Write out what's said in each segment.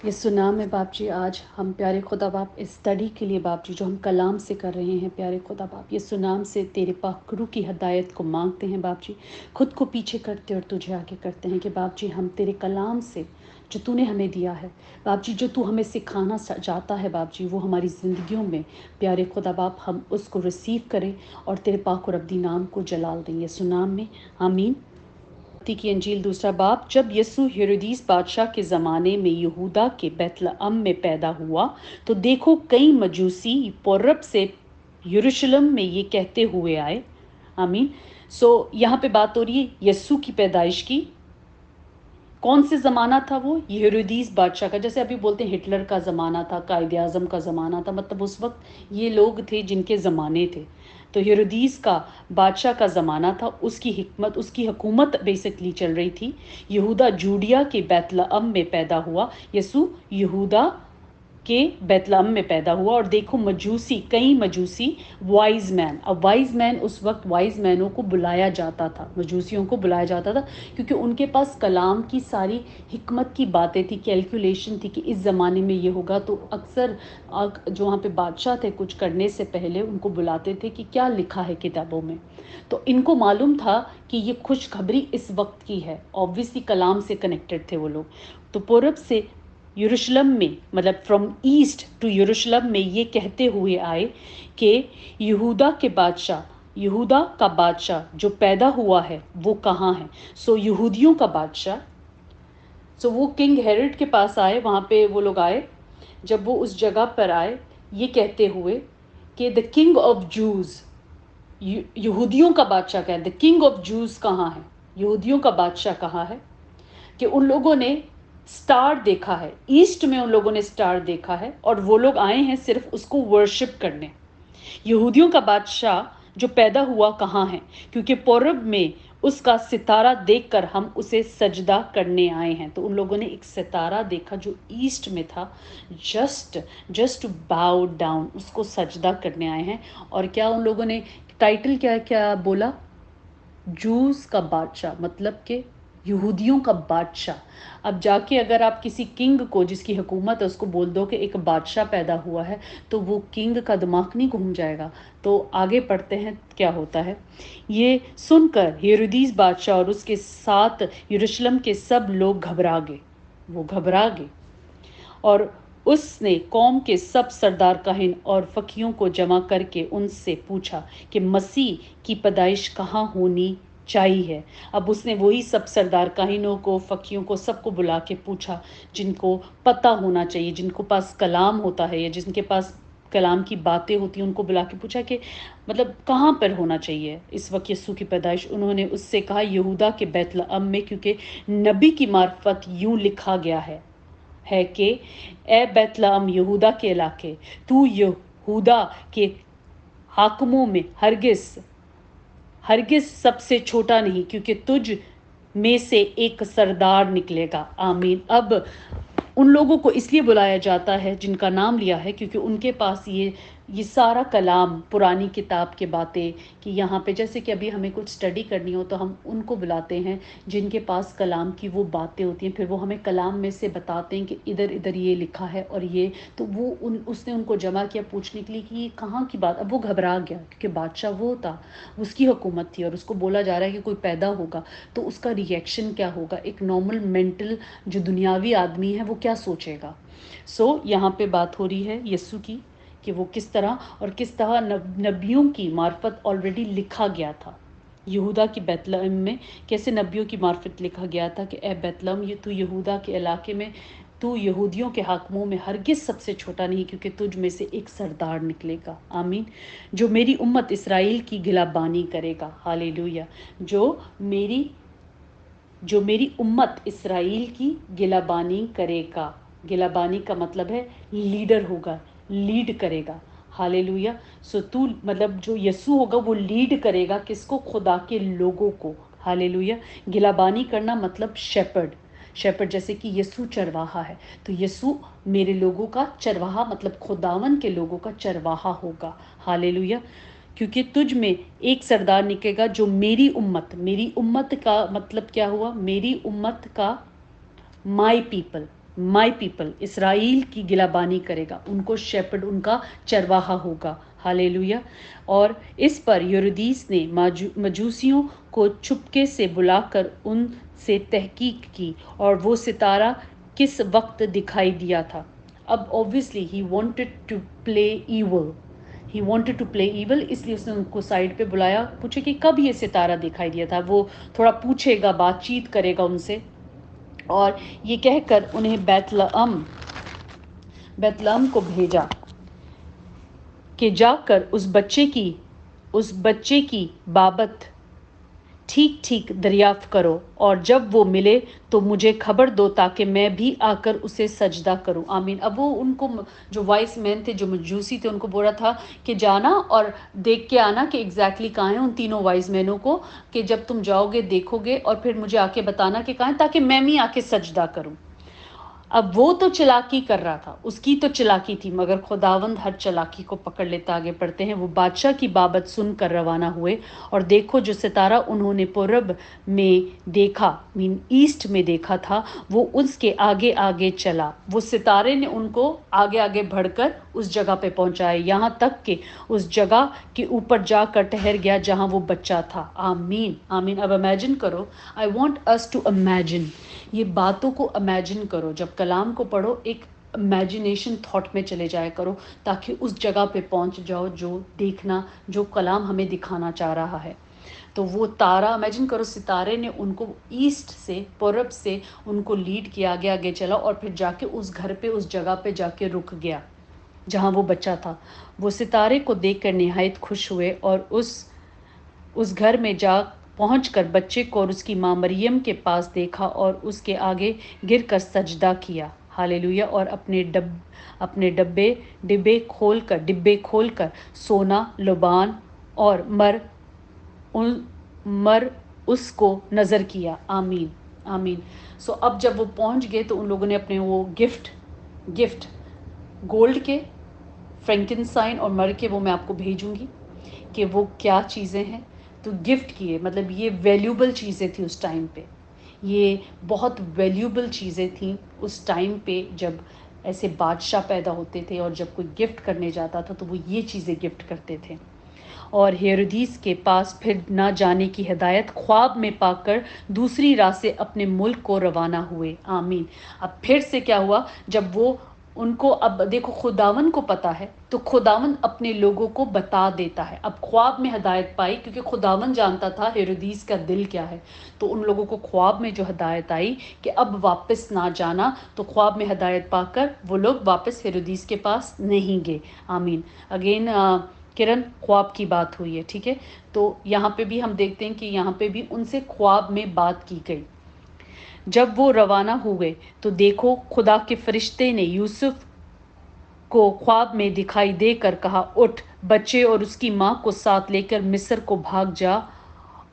यीशु नाम में बाप जी, आज हम प्यारे खुदा बाप इस स्टडी के लिए बाप जी जो हम कलाम से कर रहे हैं, प्यारे खुदा बाप यीशु नाम से तेरे पाक रूह की हदायत को मांगते हैं बाप जी। खुद को पीछे करते और तुझे आगे करते हैं कि बाप जी हम तेरे कलाम से जो तूने हमें दिया है बाप जी, जो तू हमें सिखाना चाहता है बाप जी, वो हमारी ज़िंदगियों में प्यारे खुदा बाप हम उसको रिसीव करें और तेरे पाक और अब्दी नाम को जलाल दें यीशु नाम में, आमीन। मत्ती की अंजील दूसरा बाब। जब यीशु हेरोदीस बादशाह के ज़माने में यहूदा के बैतलहम में पैदा हुआ तो देखो कई मजूसी पूरब से यरूशलेम में ये कहते हुए आए, आमीन। यहाँ पे बात हो रही है यीशु की पैदाइश की। कौन से ज़माना था वो? हेरोदीस बादशाह का। जैसे अभी बोलते हैं हिटलर का ज़माना था, कायदे आज़म का ज़माना था, मतलब उस वक्त ये लोग थे जिनके ज़माने थे। तो हेरोदीस का बादशाह का ज़माना था, उसकी हिकमत, उसकी हुकूमत बेसिकली चल रही थी। यहूदा जूडिया के बैतलहम में पैदा हुआ। यीशु यहूदा के बैतलहम में पैदा हुआ। और देखो मजूसी, कई मजूसी, वाइज मैन। अब वाइज मैन, उस वक्त वाइज मैनों को बुलाया जाता था, मजूसियों को बुलाया जाता था, क्योंकि उनके पास कलाम की सारी हिकमत की बातें थी, कैलकुलेशन थी कि इस ज़माने में ये होगा। तो अक्सर जो वहाँ पे बादशाह थे कुछ करने से पहले उनको बुलाते थे कि क्या लिखा है किताबों में। तो इनको मालूम था कि ये खुशखबरी इस वक्त की है, ऑब्वियसली कलाम से कनेक्टेड थे वो लोग। तो पूरब से यरूशलेम में, मतलब फ्रॉम ईस्ट टू यरूशलेम में ये कहते हुए आए कि यहूदा के बादशाह, यहूदा का बादशाह जो पैदा हुआ है वो कहाँ है। यहूदियों का बादशाह, वो किंग हेरोड के पास आए, वहाँ पे वो लोग आए। जब वो उस जगह पर आए ये कहते हुए कि द किंग ऑफ जूज, यहूदियों का बादशाह क्या है, द किंग ऑफ जूज कहाँ है, यहूदियों का बादशाह कहाँ है। कि उन लोगों ने स्टार देखा है, ईस्ट में उन लोगों ने स्टार देखा है और वो लोग आए हैं सिर्फ उसको वर्शिप करने। यहूदियों का बादशाह जो पैदा हुआ कहाँ है, क्योंकि पूरब में उसका सितारा देखकर हम उसे सजदा करने आए हैं। तो उन लोगों ने एक सितारा देखा जो ईस्ट में था, जस्ट टू बाउ डाउन, उसको सजदा करने आए हैं। और क्या उन लोगों ने टाइटल क्या क्या बोला? जूस का बादशाह, मतलब कि यहूदियों का बादशाह। अब जाके अगर आप किसी किंग को जिसकी हुकूमत है उसको बोल दो कि एक बादशाह पैदा हुआ है, तो वो किंग का दिमाग नहीं घूम जाएगा। तो आगे पढ़ते हैं क्या होता है। ये सुनकर हेरोदीस बादशाह और उसके साथ यरूशलेम के सब लोग घबरा गए, वो घबरा गए। और उसने कौम के सब सरदार काहिन और फकीयों को जमा करके उनसे पूछा कि मसीह की पैदाइश कहाँ होनी चाहिए। अब उसने वही सब सरदार काहिनों को, फकीयों को, सबको बुला के पूछा जिनको पता होना चाहिए, जिनको पास कलाम होता है या जिनके पास कलाम की बातें होती हैं, उनको बुला के पूछा कि मतलब कहाँ पर होना चाहिए इस वक्त यीशु की पैदाइश। उन्होंने उससे कहा यहूदा के बैतलहम में, क्योंकि नबी की मार्फत यूं लिखा गया है कि ए बैतलहम यहूदा के इलाके, तू यहूदा के हाकिमों में हरगिज सबसे छोटा नहीं, क्योंकि तुझ में से एक सरदार निकलेगा, आमीन। अब उन लोगों को इसलिए बुलाया जाता है जिनका नाम लिया है, क्योंकि उनके पास ये सारा कलाम, पुरानी किताब के बातें, कि यहाँ पे जैसे कि अभी हमें कुछ स्टडी करनी हो तो हम उनको बुलाते हैं जिनके पास कलाम की वो बातें होती हैं, फिर वो हमें कलाम में से बताते हैं कि इधर इधर ये लिखा है और ये। तो वो उसने उनको जमा किया पूछने के लिए कि ये कहाँ की बात। अब वो घबरा गया क्योंकि बादशाह वो था, उसकी हुकूमत थी और उसको बोला जा रहा है कि कोई पैदा होगा, तो उसका रिएक्शन क्या होगा, एक नॉर्मल मेंटल जो दुनियावी आदमी है वो क्या सोचेगा। यहाँ पे बात हो रही है यीशु की कि वो किस तरह और किस तरह नबियों की मार्फत ऑलरेडी लिखा गया था। यहूदा की बैतलहम में कैसे नबियों की मार्फत लिखा गया था कि ए बैतलहम, ये तू यहूदा के इलाके में, तू यहूदियों के हाकिमों में हरगिज सबसे छोटा नहीं, क्योंकि तुझ में से एक सरदार निकलेगा, आमीन, जो मेरी उम्मत इसराइल की गिलाबानी करेगा, हालेलुया। जो मेरी उम्मत इसराइल की गिलाबानी करेगा। गिलाबानी का मतलब है लीडर होगा, लीड करेगा, हालेलुया। तू मतलब जो यीशु होगा वो लीड करेगा किसको? खुदा के लोगों को, हालेलुया। गिलाबानी करना मतलब शेपर्ड जैसे कि यीशु चरवाहा है, तो यीशु मेरे लोगों का चरवाहा, मतलब खुदावन के लोगों का चरवाहा होगा, हालेलुया। क्योंकि तुझ में एक सरदार निकलेगा जो मेरी उम्मत का मतलब क्या हुआ? मेरी उम्मत का, my people, my people, Israel की गिलाबानी करेगा, उनको शेपर्ड, उनका चरवाहा होगा। हालेलुया। और इस पर यरूदीस ने मजूसियों को चुपके से बुलाकर उनसे तहकीक की और वो सितारा किस वक्त दिखाई दिया था। अब obviously he wanted to play evil, he wanted to play evil, इसलिए उसने उनको साइड पे बुलाया, पूछे कि कब ये सितारा दिखाई दिया था। वो थोड़ा पूछेगा, बातचीत करेगा उनसे, और ये कहकर उन्हें बैतलहम को भेजा कि जाकर उस बच्चे की बाबत ठीक ठीक दरियाफ्त करो, और जब वो मिले तो मुझे खबर दो ताकि मैं भी आकर उसे सजदा करूं। आमीन। अब वो उनको, जो वाइस मैन थे, जो मजूसी थे, उनको बोला था कि जाना और देख के आना कि एग्जैक्टली कहाँ है उन तीनों वाइस मैनों को, कि जब तुम जाओगे देखोगे और फिर मुझे आके बताना कि कहाँ है, ताकि मैं भी आके सजदा करूं। अब वो तो चालाकी कर रहा था, उसकी तो चालाकी थी, मगर खुदावंद हर चालाकी को पकड़ लेता। आगे पढ़ते हैं। वो बादशाह की बाबत सुनकर रवाना हुए, और देखो जो सितारा उन्होंने पूरब में देखा, मीन ईस्ट में देखा था, वो उसके आगे आगे चला। वो सितारे ने उनको आगे आगे बढ़कर उस जगह पे पहुंचाए, यहाँ तक कि उस जगह के ऊपर जाकर ठहर गया जहाँ वो बच्चा था। आमीन, आमीन। अब इमेजिन करो, I want us to imagine, ये बातों को इमेजिन करो। जब कलाम को पढ़ो, एक इमेजिनेशन थॉट में चले जाया करो, ताकि उस जगह पे पहुंच जाओ जो देखना, जो कलाम हमें दिखाना चाह रहा है। तो वो तारा इमेजिन करो, सितारे ने उनको ईस्ट से, पूरब से उनको लीड किया, आगे आगे चला, और फिर जाके उस घर पे, उस जगह पे जाके रुक गया जहाँ वो बच्चा था। वो सितारे को देखकर निहायत खुश हुए, और उस घर में जा पहुंचकर बच्चे को और उसकी माँ मरियम के पास देखा, और उसके आगे गिरकर सजदा किया। हालेलुया। और अपने डिब्बे खोलकर सोना, लुबान और मर उसको नज़र किया। आमीन, आमीन। सो अब जब वो पहुंच गए तो उन लोगों ने अपने वो गिफ्ट गोल्ड के, फ्रैंकिनसाइन और मर के, वो मैं आपको भेजूंगी कि वो क्या चीज़ें हैं। तो गिफ्ट किए, मतलब ये वैल्यूबल चीज़ें थी उस टाइम पे, ये बहुत वैल्यूबल चीज़ें थी उस टाइम पे, जब ऐसे बादशाह पैदा होते थे और जब कोई गिफ्ट करने जाता था तो वो ये चीज़ें गिफ्ट करते थे। और हेरोदीस के पास फिर ना जाने की हिदायत ख्वाब में पाकर दूसरी राह से अपने मुल्क को रवाना हुए। आमीन। अब फिर से क्या हुआ, जब वो उनको, अब देखो खुदावन को पता है, तो खुदावन अपने लोगों को बता देता है। अब ख्वाब में हिदायत पाई, क्योंकि खुदावन जानता था हेरोदीस का दिल क्या है, तो उन लोगों को ख्वाब में जो हिदायत आई कि अब वापस ना जाना, तो ख्वाब में हिदायत पाकर वो लोग वापस हेरोदीस के पास नहीं गए। आमीन। अगेन किरण, ख्वाब की बात हुई है, ठीक है। तो यहाँ पे भी हम देखते हैं कि यहाँ पे भी उनसे ख्वाब में बात की गई। जब वो रवाना हुए तो देखो खुदा के फरिश्ते ने यूसुफ को ख्वाब में दिखाई देकर कहा, उठ, बच्चे और उसकी माँ को साथ लेकर मिस्र को भाग जा,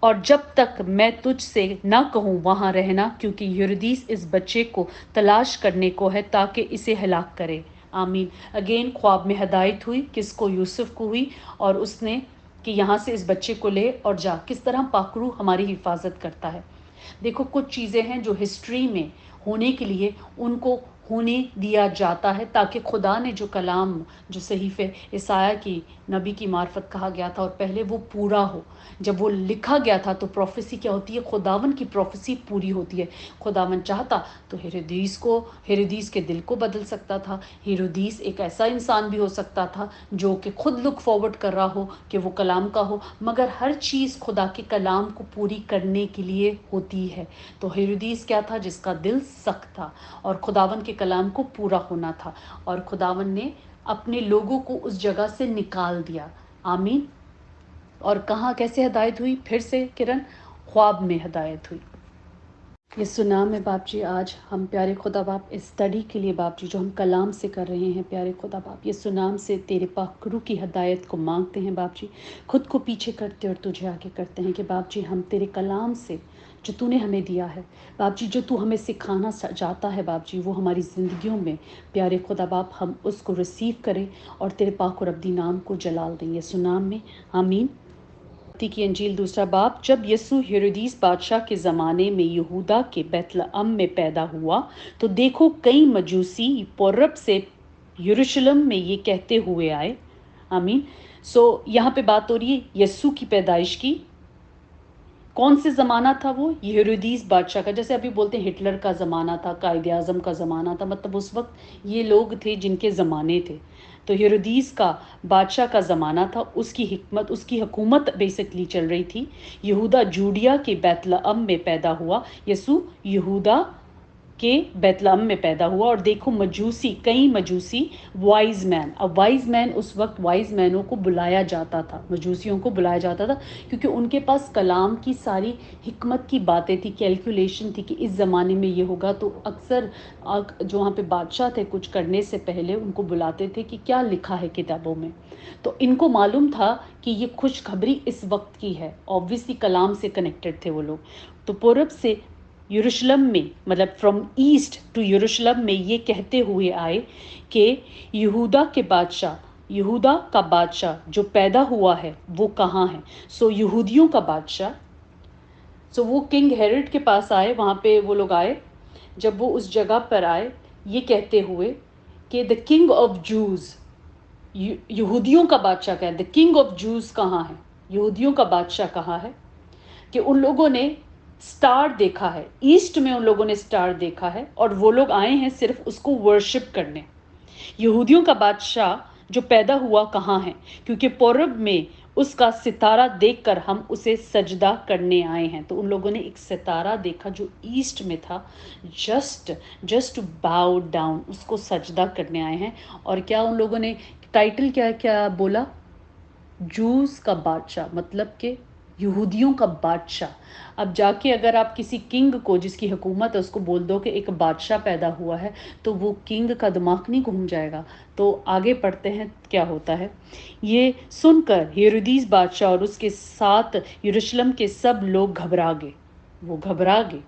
और जब तक मैं तुझसे न कहूँ वहाँ रहना, क्योंकि हेरोदीस इस बच्चे को तलाश करने को है ताकि इसे हलाक करे। आमीन। अगेन ख्वाब में हदायत हुई, किसको? यूसुफ को हुई, और उसने कि यहाँ से इस बच्चे को ले और जा। किस तरह पाकरू हमारी हिफाजत करता है। देखो, कुछ चीज़ें हैं जो हिस्ट्री में होने के लिए उनको होने दिया जाता है, ताकि खुदा ने जो कलाम, जो सहीफ़े ईसाया की नबी की मार्फत कहा गया था, और पहले वो पूरा हो। जब वो लिखा गया था तो प्रोफेसी क्या होती है? खुदावन की प्रोफेसी पूरी होती है। खुदावन चाहता तो हेरोदीस के दिल को बदल सकता था। हेरोदीस एक ऐसा इंसान भी हो सकता था जो कि खुद लुक फॉरवर्ड कर रहा हो कि वो कलाम का हो, मगर हर चीज़ खुदा के कलाम को पूरी करने के लिए होती है। तो हेरोदीस क्या था? जिसका दिल सख्त था, और खुदावन के कलाम को पूरा होना था, और खुदावन ने अपने लोगों को उस जगह से निकाल दिया। आमीन। और कहाँ, कैसे हदायत हुई? फिर से किरण, ख्वाब में हदायत हुई। ये सुना में बाप जी, आज हम प्यारे खुदा बाप इस स्टडी के लिए बाप जी जो हम कलाम से कर रहे हैं, प्यारे खुदा बाप ये सुनाम से तेरे पाक रूह की हदायत को मांगते हैं बाप जी। खुद को पीछे करते और तुझे आगे करते हैं कि बाप जी हम तेरे कलाम से जो तूने हमें दिया है बाप जी, जो तू हमें सिखाना चाहता है बाप जी, वो हमारी ज़िंदगियों में प्यारे खुदा बाप हम उसको रिसीव करें और तेरे पाक और अब्दी नाम को जलाल दें। ये सुनाम में आमीन। मत्ती की अंजील 2 बाब। जब यीशु हेरोदीस बादशाह के ज़माने में यहूदा के बैतलहम में पैदा हुआ तो देखो कई मजूसी पौरब से यरूशलेम में ये कहते हुए आए। आमीन। सो यहाँ पे बात हो रही है यीशु की पैदाइश की। कौन से ज़माना था वो? हेरोदीस बादशाह का। जैसे अभी बोलते हैं हिटलर का ज़माना था, कायदे आज़म का ज़माना था, मतलब उस वक्त ये लोग थे जिनके ज़माने थे। तो हेरोदीस का बादशाह का ज़माना था, उसकी हिकमत, उसकी हुकूमत बेसिकली चल रही थी। यहूदा जूडिया के बैतलहम में पैदा हुआ। यसू यहूदा के बैतलहम में पैदा हुआ। और देखो मजूसी, कई मजूसी, वाइज मैन। अब वाइज मैन, उस वक्त वाइज मैनों को बुलाया जाता था, मजूसियों को बुलाया जाता था, क्योंकि उनके पास कलाम की सारी हिकमत की बातें थी, कैलकुलेशन थी कि इस ज़माने में ये होगा। तो अक्सर जो वहाँ पे बादशाह थे कुछ करने से पहले उनको बुलाते थे कि क्या लिखा है किताबों में। तो इनको मालूम था कि ये खुशखबरी इस वक्त की है। ऑब्वियसली कलाम से कनेक्टेड थे वो लोग। तो पूरब से यरूशलेम में, मतलब फ्रॉम ईस्ट टू यरूशलेम में ये कहते हुए आए कि यहूदा के बादशाह, यहूदा का बादशाह जो पैदा हुआ है वो कहाँ है। सो यहूदियों का बादशाह, सो वो किंग हेरोड के पास आए, वहाँ पे वो लोग आए। जब वो उस जगह पर आए ये कहते हुए कि द किंग ऑफ जूज, यहूदियों का बादशाह क्या है, द किंग ऑफ जूज कहाँ है, यहूदियों का बादशाह कहाँ है। कि उन लोगों ने स्टार देखा है, ईस्ट में उन लोगों ने स्टार देखा है और वो लोग आए हैं सिर्फ उसको वर्शिप करने। यहूदियों का बादशाह जो पैदा हुआ कहाँ है, क्योंकि पूरब में उसका सितारा देखकर हम उसे सजदा करने आए हैं। तो उन लोगों ने एक सितारा देखा जो ईस्ट में था, जस्ट टू बाउ डाउन, उसको सजदा करने आए हैं। और क्या उन लोगों ने टाइटल क्या क्या बोला? जूस का बादशाह, मतलब कि यहूदियों का बादशाह। अब जाके अगर आप किसी किंग को जिसकी हुकूमत है उसको बोल दो कि एक बादशाह पैदा हुआ है तो वो किंग का दिमाग नहीं घूम जाएगा। तो आगे पढ़ते हैं क्या होता है। ये सुनकर हेरोदीस बादशाह और उसके साथ यरूशलेम के सब लोग घबरा गए, वो घबरा गए।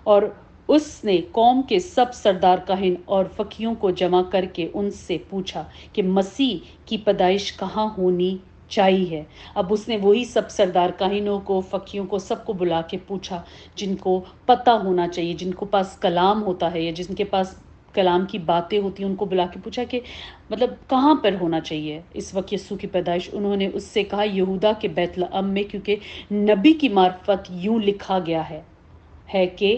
और उसने कौम के सब सरदार काहिन और फकीरों को जमा करके उनसे पूछा कि मसीह की पैदाइश कहाँ होनी चाहिए। अब उसने वही सब सरदार काहिनों को, फकीरों को, सबको बुला के पूछा जिनको पता होना चाहिए, जिनको पास कलाम होता है या जिनके पास कलाम की बातें होती हैं, उनको बुला के पूछा कि मतलब कहाँ पर होना चाहिए इस वक्त यीशु की पैदाइश। उन्होंने उससे कहा यहूदा के बैतलहम में, क्योंकि नबी की मार्फत यूं लिखा गया है कि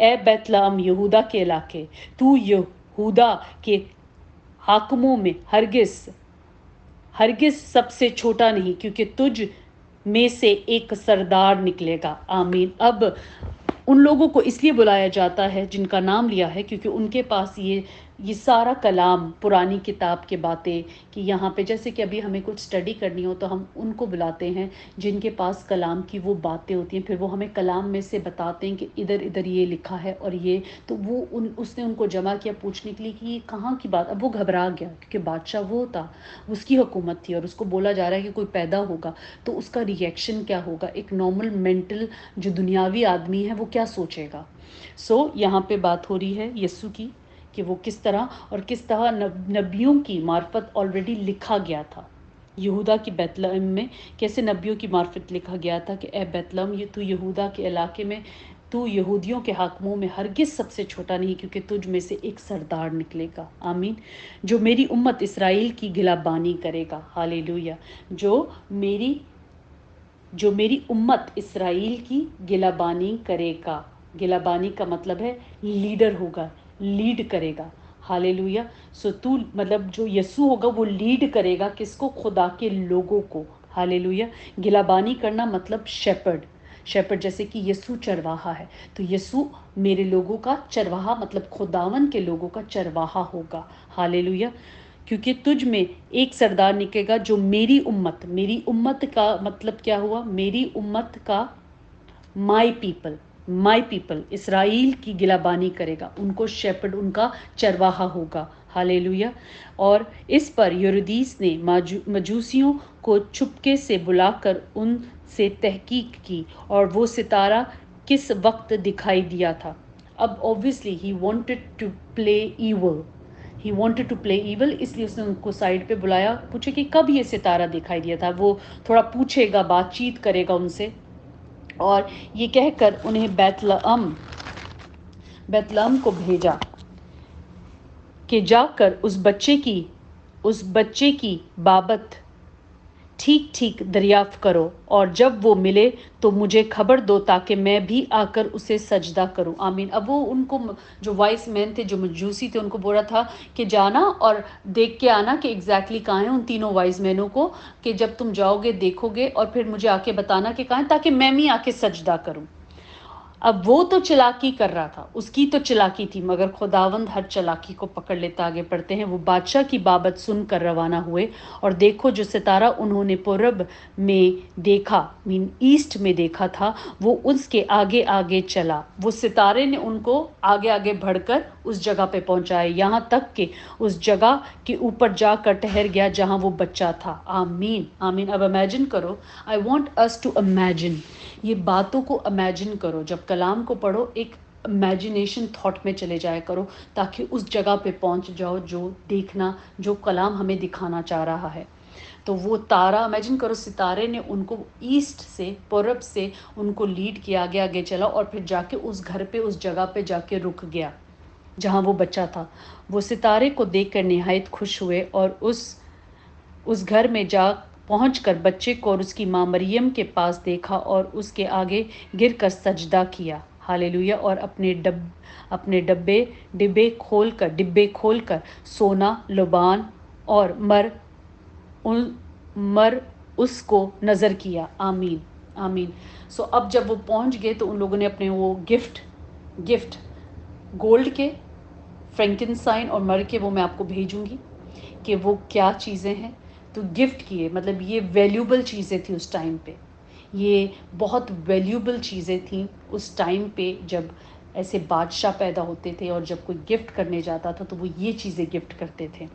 ए बैतलहम यहूदा के इलाके, तू यहूदा के हाकिमों में हरगिज सबसे छोटा नहीं, क्योंकि तुझ में से एक सरदार निकलेगा। आमीन। अब उन लोगों को इसलिए बुलाया जाता है जिनका नाम लिया है, क्योंकि उनके पास ये सारा कलाम, पुरानी किताब के बातें, कि यहाँ पे जैसे कि अभी हमें कुछ स्टडी करनी हो तो हम उनको बुलाते हैं जिनके पास कलाम की वो बातें होती हैं, फिर वो हमें कलाम में से बताते हैं कि इधर इधर ये लिखा है और ये। तो वो उसने उनको जमा किया पूछने के लिए कि ये कहाँ की बात। अब वो घबरा गया क्योंकि बादशाह वो था, उसकी हुकूमत थी और उसको बोला जा रहा है कि कोई पैदा होगा तो उसका रिएक्शन क्या होगा। एक नॉर्मल मेंटल जो दुनियावी आदमी है वो क्या सोचेगा। सो यहाँ पे बात हो रही है यीशु की कि वो किस तरह और किस तरह नबियों की मार्फत ऑलरेडी लिखा गया था। यहूदा की बैतलहम में कैसे नबियों की मार्फत लिखा गया था कि ए बैतलहम, ये तू यहूदा के इलाके में, तू यहूदियों के हाकिमों में हरगिज सबसे छोटा नहीं, क्योंकि तुझ में से एक सरदार निकलेगा। आमीन। जो मेरी उम्मत इसराइल की गिलाबानी करेगा। हालेलुया। जो मेरी उम्मत इसराइल की गिलाबानी करेगा। गिलाबानी का मतलब है लीडर होगा, लीड करेगा। हालेलुया। सो तू, मतलब जो यीशु होगा वो लीड करेगा किसको? खुदा के लोगों को। हालेलुया। गिलाबानी करना मतलब शेपर्ड, शेपर्ड जैसे कि यीशु चरवाहा है, तो यीशु मेरे लोगों का चरवाहा, मतलब खुदावन के लोगों का चरवाहा होगा। हालेलुया। क्योंकि तुझ में एक सरदार निकलेगा जो मेरी उम्मत का मतलब क्या हुआ? मेरी उम्मत का माई पीपल इसराइल की गिलाबानी करेगा, उनको शेपर्ड, उनका चरवाहा होगा। हालेलुया। और इस पर हेरोदीस ने मजूसियों को चुपके से बुलाकर उनसे तहकीक की और वो सितारा किस वक्त दिखाई दिया था। अब obviously he wanted to play evil, he wanted to play evil, इसलिए उसने उनको साइड पे बुलाया, पूछे कि कब ये सितारा दिखाई दिया था, वो थोड़ा पूछेगा, बातचीत करेगा उनसे। और ये कहकर उन्हें बैतलहम को भेजा कि जाकर उस बच्चे की बाबत ठीक ठीक दरियाफ्त करो, और जब वो मिले तो मुझे खबर दो ताकि मैं भी आकर उसे सजदा करूं। आमीन। अब वो उनको, जो वाइस मैन थे, जो मजूसी थे, उनको बोल रहा था कि जाना और देख के आना कि एग्जैक्टली कहाँ है उन तीनों वाइस मैनों को, कि जब तुम जाओगे देखोगे और फिर मुझे आके बताना कि कहाँ है, ताकि मैं भी आके सजदा करूं। अब वो तो चालाकी कर रहा था, उसकी तो चालाकी थी, मगर खुदावंद हर चालाकी को पकड़ लेता। आगे पढ़ते हैं, वो बादशाह की बाबत सुनकर रवाना हुए, और देखो जो सितारा उन्होंने पूरब में देखा, मीन ईस्ट में देखा था, वो उसके आगे आगे चला। वो सितारे ने उनको आगे आगे बढ़कर उस जगह पे पहुंचाया, यहाँ तक कि उस जगह के ऊपर जाकर ठहर गया जहाँ वो बच्चा था। आमीन आमीन। अब इमेजिन करो, I want us to imagine, ये बातों को इमेजिन करो। जब कलाम को पढ़ो, एक इमेजिनेशन थॉट में चले जाया करो, ताकि उस जगह पे पहुंच जाओ जो देखना, जो कलाम हमें दिखाना चाह रहा है। तो वो तारा इमेजिन करो, सितारे ने उनको ईस्ट से, पूरब से उनको लीड किया, आगे आगे चला, और फिर जाके उस घर पे, उस जगह पे जाके रुक गया जहाँ वो बच्चा था। वो सितारे को देखकर निहायत खुश हुए, और उस घर में जा पहुंचकर बच्चे को और उसकी माँ मरियम के पास देखा, और उसके आगे गिरकर सजदा किया। हालेलुया। और अपने डिब्बे खोलकर सोना, लुबान और मर उसको नज़र किया। आमीन आमीन। सो अब जब वो पहुंच गए तो उन लोगों ने अपने वो गिफ्ट गोल्ड के, फ्रैंकिनसाइन और मर के, वो मैं आपको भेजूंगी कि वो क्या चीज़ें हैं। तो गिफ्ट किए, मतलब ये वैल्यूबल चीज़ें थी उस टाइम पे, ये बहुत वैल्यूबल चीज़ें थी उस टाइम पे, जब ऐसे बादशाह पैदा होते थे और जब कोई गिफ्ट करने जाता था तो वो ये चीज़ें गिफ्ट करते थे।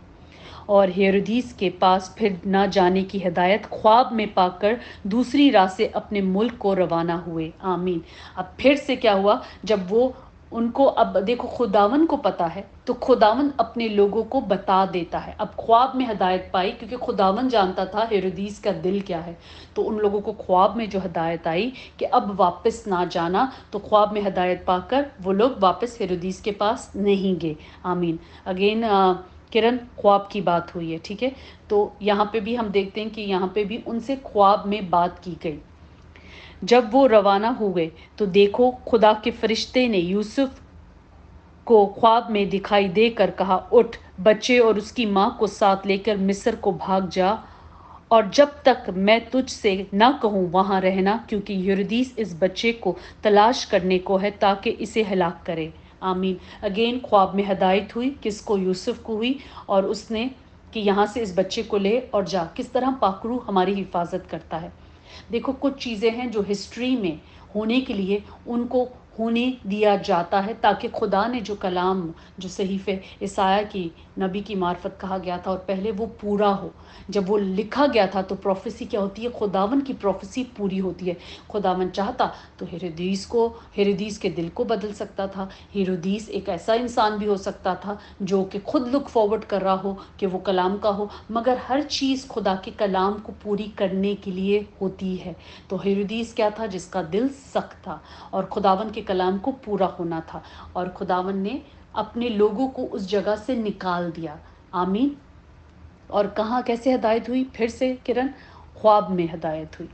और हेरोदीस के पास फिर ना जाने की हिदायत ख्वाब में पाकर दूसरी राह से अपने मुल्क को रवाना हुए। आमीन। अब फिर से क्या हुआ, जब वो उनको, अब देखो खुदावन को पता है, तो खुदावन अपने लोगों को बता देता है। अब ख्वाब में हिदायत पाई, क्योंकि खुदावन जानता था हेरोदीस का दिल क्या है, तो उन लोगों को ख्वाब में जो हिदायत आई कि अब वापस ना जाना, तो ख्वाब में हिदायत पाकर वो लोग वापस हेरोदीस के पास नहीं गए। आमीन। अगेन किरण, ख्वाब की बात हुई है, ठीक है। तो यहाँ पे भी हम देखते हैं कि यहाँ पे भी उनसे ख्वाब में बात की गई। जब वो रवाना हुए तो देखो खुदा के फरिश्ते ने यूसुफ को ख्वाब में दिखाई देकर कहा, उठ, बच्चे और उसकी माँ को साथ लेकर मिस्र को भाग जा, और जब तक मैं तुझसे ना कहूँ वहाँ रहना, क्योंकि हेरोदीस इस बच्चे को तलाश करने को है ताकि इसे हलाक करे। आमीन। अगेन ख्वाब में हदायत हुई, किसको? यूसुफ को हुई, और उसने कि यहाँ से इस बच्चे को ले और जा। किस तरह पाकरू हमारी हिफाजत करता है। देखो, कुछ चीज़ें हैं जो हिस्ट्री में होने के लिए उनको होने दिया जाता है, ताकि खुदा ने जो कलाम, जो सहीफ़े ईसाया की नबी की मार्फत कहा गया था, और पहले वो पूरा हो। जब वो लिखा गया था तो प्रोफेसी क्या होती है? खुदावन की प्रोफेसी पूरी होती है। खुदावन चाहता तो हेरोदीस के दिल को बदल सकता था। हेरोदीस एक ऐसा इंसान भी हो सकता था जो कि खुद लुक फॉरवर्ड कर रहा हो कि वो कलाम का हो, मगर हर चीज़ खुदा के कलाम को पूरी करने के लिए होती है। तो हेरोदीस क्या था? जिसका दिल सख्त था, और खुदावन के कलाम को पूरा होना था, और खुदावन ने अपने लोगों को उस जगह से निकाल दिया। आमीन। और कहाँ, कैसे हिदायत हुई? फिर से किरण, ख्वाब में हिदायत हुई।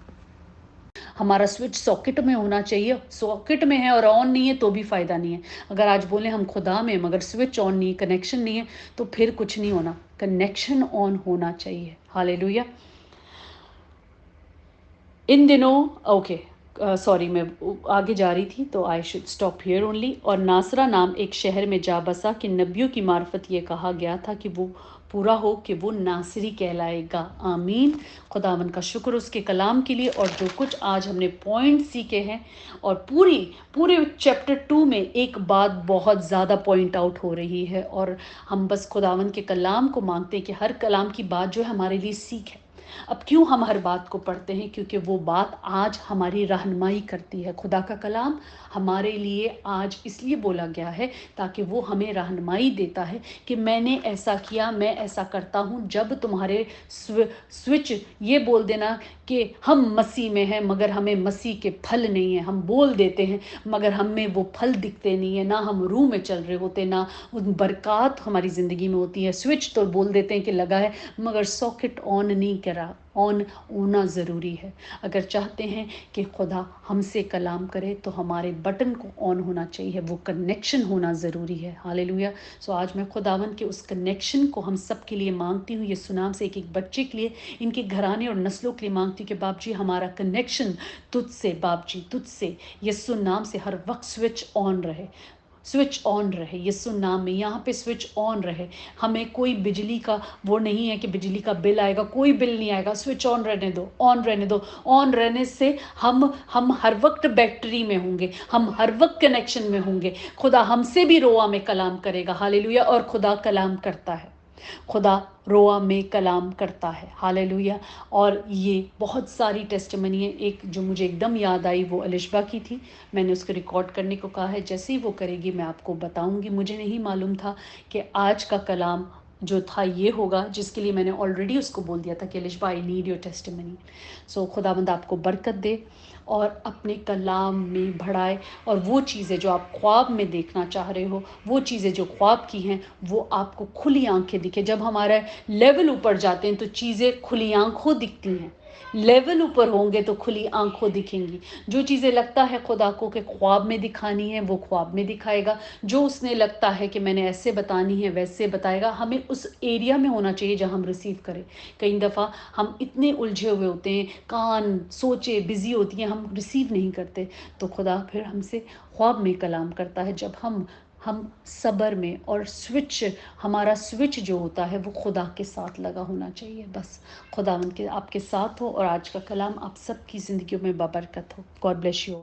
हमारा स्विच सॉकेट में होना चाहिए। सॉकेट में है और ऑन नहीं है तो भी फ़ायदा नहीं है। अगर आज बोले हम खुदा में, मगर स्विच ऑन नहीं है, कनेक्शन नहीं है, तो फिर कुछ नहीं होना। कनेक्शन ऑन होना चाहिए। हालेलुया। इन दिनों, ओके सॉरी, मैं आगे जा रही थी, तो I should stop here only. और नासरा नाम एक शहर में जा बसा कि नबियों की मार्फत ये कहा गया था कि वो पूरा हो कि वो नासरी कहलाएगा। आमीन। खुदावन का शुक्र उसके कलाम के लिए। और जो कुछ आज हमने पॉइंट सीखे हैं, और पूरे चैप्टर 2 में एक बात बहुत ज़्यादा पॉइंट आउट हो रही है, और हम बस खुदावन के कलाम को मांगते हैं कि हर कलाम की बात जो है हमारे लिए सीख है, اب کیوں ہم ہر بات کو پڑھتے ہیں؟ کیونکہ وہ بات آج ہماری رہنمائی کرتی ہے۔ خدا کا کلام ہمارے لیے آج اس لیے بولا گیا ہے تاکہ وہ ہمیں رہنمائی دیتا ہے کہ میں نے ایسا کیا، میں ایسا کرتا ہوں۔ جب تمہارے سوئچ یہ بول دینا کہ ہم مسیح میں ہیں مگر ہمیں مسیح کے پھل نہیں ہیں، ہم بول دیتے ہیں مگر ہم میں وہ پھل دکھتے نہیں ہیں، نہ ہم روح میں چل رہے ہوتے، نہ ان برکات ہماری زندگی میں ہوتی ہے۔ سوئچ تو بول دیتے ہیں کہ لگا ہے مگر ساکٹ آن نہیں کرا، آن ہونا ضروری ہے۔ اگر چاہتے ہیں کہ خدا ہم سے کلام کرے تو ہمارے بٹن کو آن ہونا چاہیے، وہ کنیکشن ہونا ضروری ہے۔ ہاللیلویہ۔ سو آج میں خداوند کے اس کنیکشن کو ہم سب کے لیے مانگتی ہوں، یہ سنام سے ایک ایک بچے کے لیے، ان کے گھرانے اور نسلوں کے لیے مانگتی ہوں کہ باپ جی ہمارا کنیکشن تجھ سے، باپ جی تجھ سے، یسوع نام سے ہر وقت سوئچ آن رہے، سوئچ آن رہے یسوع نام میں، یہاں پہ سوئچ آن رہے۔ ہمیں کوئی بجلی کا وہ نہیں ہے کہ بجلی کا بل آئے گا، کوئی بل نہیں آئے گا، سوئچ آن رہنے دو، آن رہنے دو۔ آن رہنے سے ہم ہر وقت بیٹری میں ہوں گے، ہم ہر وقت کنیکشن میں ہوں گے۔ خدا ہم سے بھی روا میں کلام کرے گا، ہاللیلویہ۔ اور خدا کلام کرتا ہے، خدا روا میں کلام کرتا ہے، ہاللیلویہ۔ اور یہ بہت ساری ٹیسٹمنی ہے، ایک جو مجھے ایک دم یاد آئی وہ الشبا کی تھی، میں نے اس کو ریکارڈ کرنے کو کہا ہے، جیسے ہی وہ کرے گی میں آپ کو بتاؤں گی۔ مجھے نہیں معلوم تھا کہ آج کا کلام جو تھا یہ ہوگا، جس کے لیے میں نے آلریڈی اس کو بول دیا تھا کہ Alshaba I need your testimony. سو خداوند آپ کو برکت دے اور اپنے کلام میں بڑھائے، اور وہ چیزیں جو آپ خواب میں دیکھنا چاہ رہے ہو، وہ چیزیں جو خواب کی ہیں وہ آپ کو کھلی آنکھیں دکھے۔ جب ہمارا لیول اوپر جاتے ہیں تو چیزیں کھلی آنکھوں دکھتی ہیں، لیول اوپر ہوں گے تو کھلی آنکھوں دکھیں گی۔ جو چیزیں لگتا ہے خدا کو کہ خواب میں دکھانی ہے وہ خواب میں دکھائے گا، جو اس نے لگتا ہے کہ میں نے ایسے بتانی ہے ویسے بتائے گا۔ ہمیں اس ایریا میں ہونا چاہیے جہاں ہم ریسیو کریں۔ کئی دفعہ ہم اتنے الجھے ہوئے ہوتے ہیں، کان سوچے بزی ہوتی ہیں، ہم ریسیو نہیں کرتے، تو خدا پھر ہم سے خواب میں کلام کرتا ہے جب ہم صبر میں، اور سوئچ ہمارا سوئچ جو ہوتا ہے وہ خدا کے ساتھ لگا ہونا چاہیے۔ بس خداوند کے آپ کے ساتھ ہو، اور آج کا کلام آپ سب کی زندگیوں میں بابرکت ہو۔ God bless you.